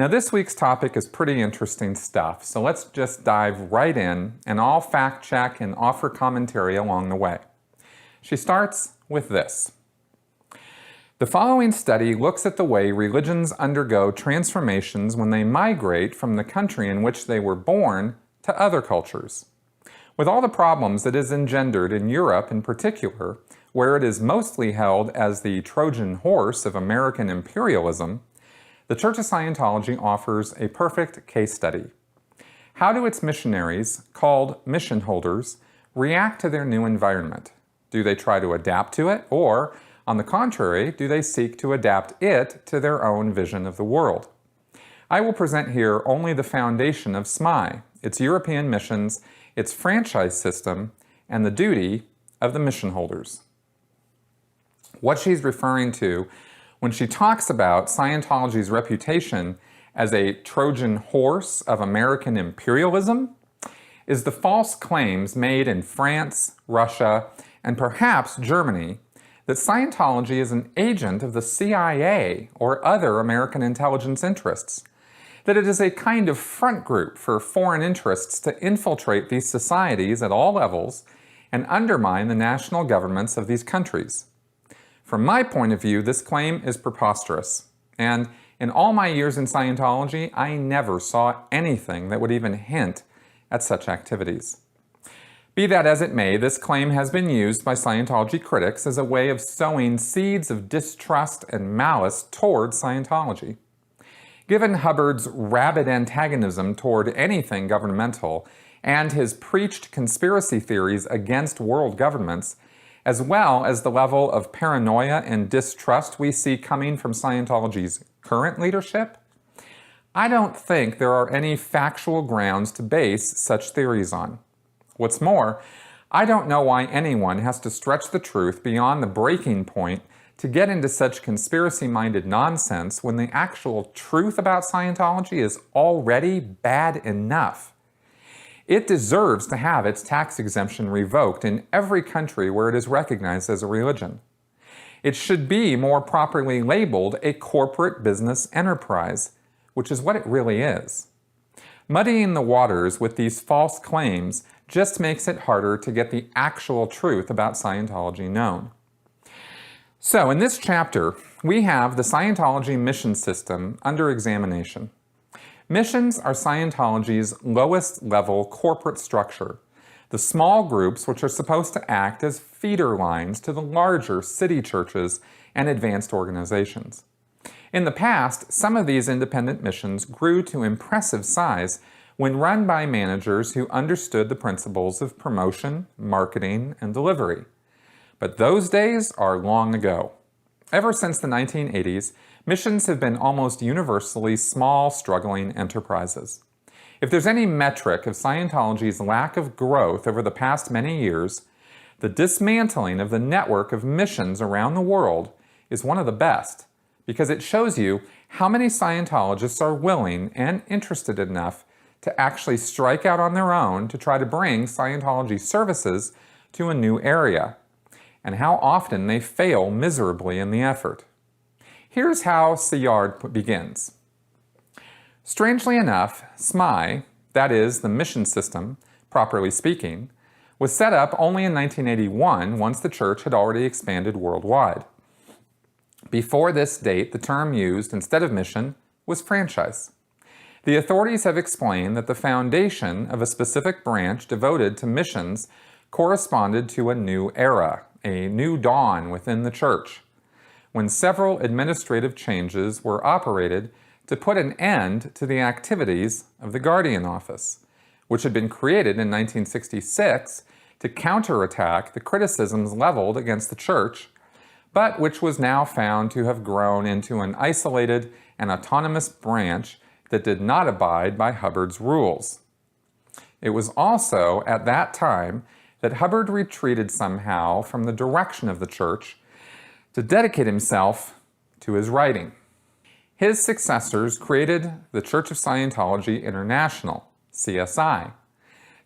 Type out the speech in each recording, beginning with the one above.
Now this week's topic is pretty interesting stuff, so let's just dive right in and I'll fact check and offer commentary along the way. She starts with this. The following study looks at the way religions undergo transformations when they migrate from the country in which they were born to other cultures. With all the problems it has engendered in Europe in particular, where it is mostly held as the Trojan horse of American imperialism, the Church of Scientology offers a perfect case study. How do its missionaries, called mission holders, react to their new environment? Do they try to adapt to it, or, on the contrary, do they seek to adapt it to their own vision of the world? I will present here only the foundation of SMI, its European missions, its franchise system, and the duty of the mission holders. What she's referring to when she talks about Scientology's reputation as a Trojan horse of American imperialism is the false claims made in France, Russia, and perhaps Germany that Scientology is an agent of the CIA or other American intelligence interests, that it is a kind of front group for foreign interests to infiltrate these societies at all levels and undermine the national governments of these countries. From my point of view, this claim is preposterous, and in all my years in Scientology, I never saw anything that would even hint at such activities. Be that as it may, this claim has been used by Scientology critics as a way of sowing seeds of distrust and malice toward Scientology. Given Hubbard's rabid antagonism toward anything governmental and his preached conspiracy theories against world governments, as well as the level of paranoia and distrust we see coming from Scientology's current leadership, I don't think there are any factual grounds to base such theories on. What's more, I don't know why anyone has to stretch the truth beyond the breaking point to get into such conspiracy-minded nonsense when the actual truth about Scientology is already bad enough. It deserves to have its tax exemption revoked in every country where it is recognized as a religion. It should be more properly labeled a corporate business enterprise, which is what it really is. Muddying the waters with these false claims just makes it harder to get the actual truth about Scientology known. So in this chapter, we have the Scientology mission system under examination. Missions are Scientology's lowest level corporate structure, the small groups which are supposed to act as feeder lines to the larger city churches and advanced organizations. In the past, some of these independent missions grew to impressive size when run by managers who understood the principles of promotion, marketing, and delivery. But those days are long ago. Ever since the 1980s, missions have been almost universally small, struggling enterprises. If there's any metric of Scientology's lack of growth over the past many years, the dismantling of the network of missions around the world is one of the best, because it shows you how many Scientologists are willing and interested enough to actually strike out on their own to try to bring Scientology services to a new area, and how often they fail miserably in the effort. Here's how Siyard begins. Strangely enough, SMI, that is, the mission system, properly speaking, was set up only in 1981 once the church had already expanded worldwide. Before this date, the term used instead of mission was franchise. The authorities have explained that the foundation of a specific branch devoted to missions corresponded to a new era, a new dawn within the church, when several administrative changes were operated to put an end to the activities of the Guardian Office, which had been created in 1966 to counterattack the criticisms leveled against the church, but which was now found to have grown into an isolated and autonomous branch that did not abide by Hubbard's rules. It was also at that time that Hubbard retreated somehow from the direction of the church to dedicate himself to his writing. His successors created the Church of Scientology International, CSI,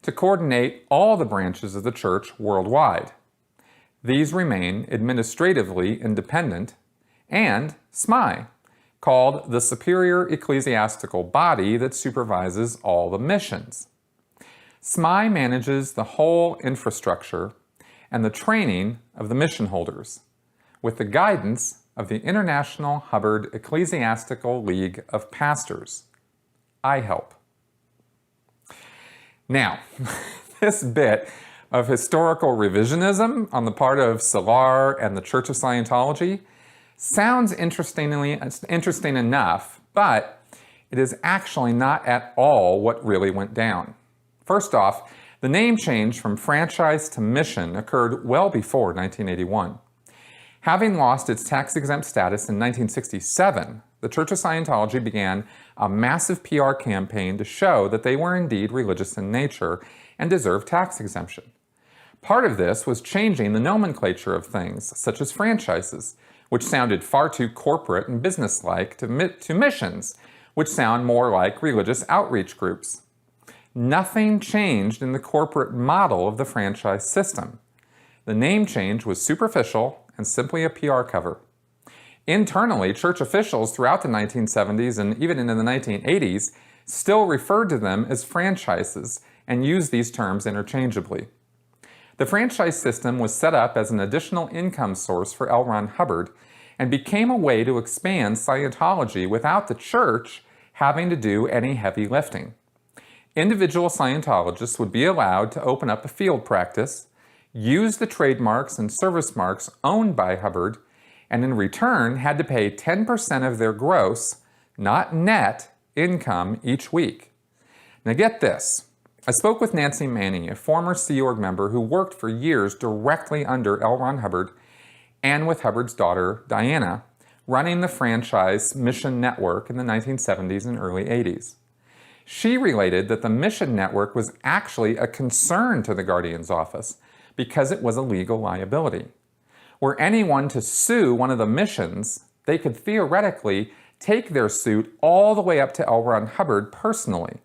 to coordinate all the branches of the church worldwide. These remain administratively independent, and SMI, called the superior ecclesiastical body that supervises all the missions. SMI manages the whole infrastructure and the training of the mission holders, with the guidance of the International Hubbard Ecclesiastical League of Pastors. I help. Now, this bit of historical revisionism on the part of Salar and the Church of Scientology sounds interesting enough, but it is actually not at all what really went down. First off, the name change from franchise to mission occurred well before 1981. Having lost its tax-exempt status in 1967, the Church of Scientology began a massive PR campaign to show that they were indeed religious in nature and deserved tax exemption. Part of this was changing the nomenclature of things, such as franchises, which sounded far too corporate and businesslike, to missions, which sound more like religious outreach groups. Nothing changed in the corporate model of the franchise system. The name change was superficial and simply a PR cover. Internally, church officials throughout the 1970s and even into the 1980s still referred to them as franchises and used these terms interchangeably. The franchise system was set up as an additional income source for L. Ron Hubbard and became a way to expand Scientology without the church having to do any heavy lifting. Individual Scientologists would be allowed to open up a field practice, use the trademarks and service marks owned by Hubbard, and in return had to pay 10% of their gross, not net, income each week. Now get this. I spoke with Nancy Manny, a former Sea Org member who worked for years directly under L. Ron Hubbard and with Hubbard's daughter, Diana, running the franchise Mission Network in the 1970s and early 80s. She related that the Mission Network was actually a concern to the Guardian's office because it was a legal liability. Were anyone to sue one of the missions, they could theoretically take their suit all the way up to L. Ron Hubbard personally,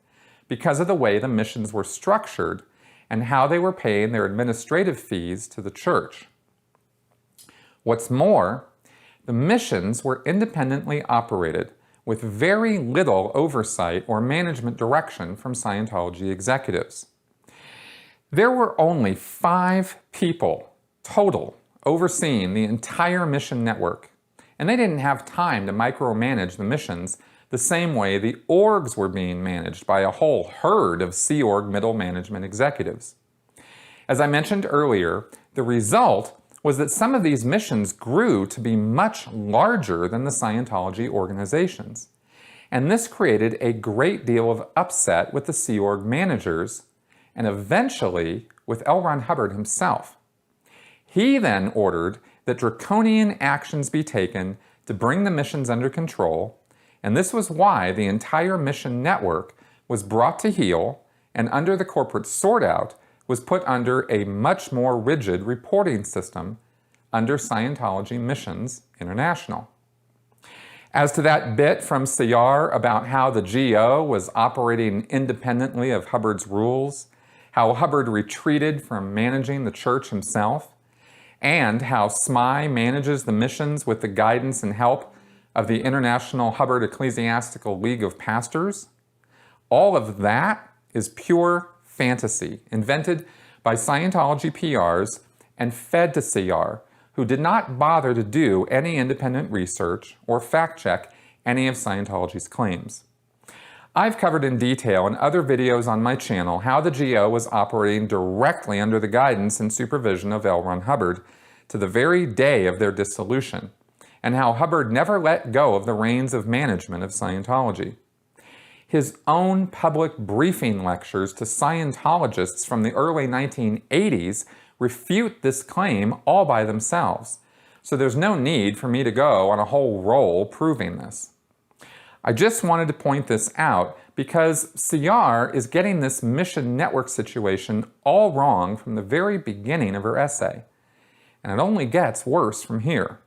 because of the way the missions were structured and how they were paying their administrative fees to the church. What's more, the missions were independently operated with very little oversight or management direction from Scientology executives. There were only 5 people total overseeing the entire mission network, and they didn't have time to micromanage the missions the same way the orgs were being managed by a whole herd of Sea Org middle management executives. As I mentioned earlier, the result was that some of these missions grew to be much larger than the Scientology organizations. And this created a great deal of upset with the Sea Org managers and eventually with L. Ron Hubbard himself. He then ordered that draconian actions be taken to bring the missions under control, and this was why the entire mission network was brought to heel and under the corporate sort-out was put under a much more rigid reporting system under Scientology Missions International. As to that bit from Sayar about how the GO was operating independently of Hubbard's rules, how Hubbard retreated from managing the church himself, and how SMI manages the missions with the guidance and help of the International Hubbard Ecclesiastical League of Pastors, all of that is pure fantasy, invented by Scientology PRs and fed to Sayar, who did not bother to do any independent research or fact-check any of Scientology's claims. I've covered in detail in other videos on my channel how the GO was operating directly under the guidance and supervision of L. Ron Hubbard to the very day of their dissolution, and how Hubbard never let go of the reins of management of Scientology. His own public briefing lectures to Scientologists from the early 1980s refute this claim all by themselves, so there's no need for me to go on a whole roll proving this. I just wanted to point this out because Sayar is getting this mission network situation all wrong from the very beginning of her essay, and it only gets worse from here.